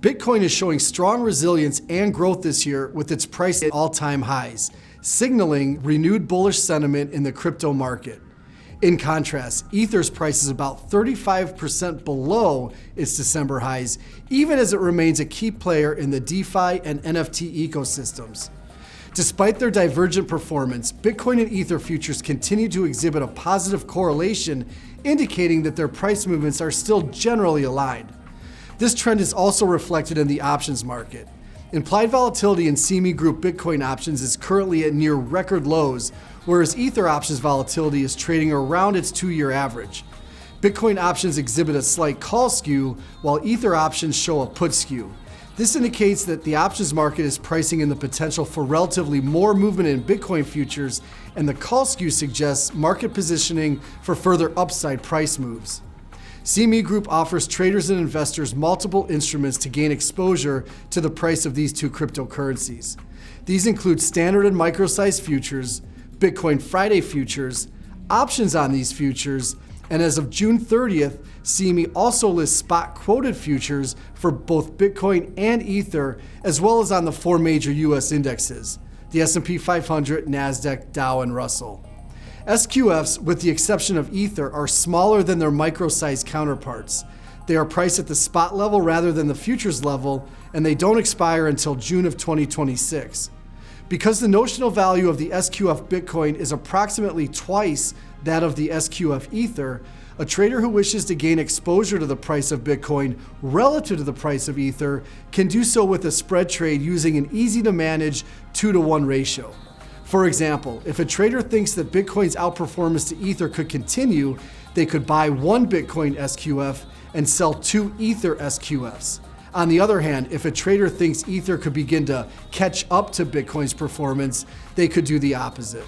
Bitcoin is showing strong resilience and growth this year with its price at all-time highs, signaling renewed bullish sentiment in the crypto market. In contrast, Ether's price is about 35% below its December highs, even as it remains a key player in the DeFi and NFT ecosystems. Despite their divergent performance, Bitcoin and Ether futures continue to exhibit a positive correlation, indicating that their price movements are still generally aligned. This trend is also reflected in the options market. Implied volatility in CME Group Bitcoin options is currently at near record lows, whereas Ether options volatility is trading around its 2-year average. Bitcoin options exhibit a slight call skew, while Ether options show a put skew. This indicates that the options market is pricing in the potential for relatively more movement in Bitcoin futures, and the call skew suggests market positioning for further upside price moves. CME Group offers traders and investors multiple instruments to gain exposure to the price of these two cryptocurrencies. These include standard and micro-sized futures, Bitcoin Friday futures, options on these futures, and as of June 30th, CME also lists spot quoted futures for both Bitcoin and Ether, as well as on the 4 major US indexes, the S&P 500, NASDAQ, Dow, and Russell. SQFs, with the exception of Ether, are smaller than their micro-sized counterparts. They are priced at the spot level rather than the futures level, and they don't expire until June of 2026. Because the notional value of the SQF Bitcoin is approximately twice that of the SQF Ether, a trader who wishes to gain exposure to the price of Bitcoin relative to the price of Ether can do so with a spread trade using an easy-to-manage 2-to-1 ratio. For example, if a trader thinks that Bitcoin's outperformance to Ether could continue, they could buy 1 Bitcoin SQF and sell 2 Ether SQFs. On the other hand, if a trader thinks Ether could begin to catch up to Bitcoin's performance, they could do the opposite.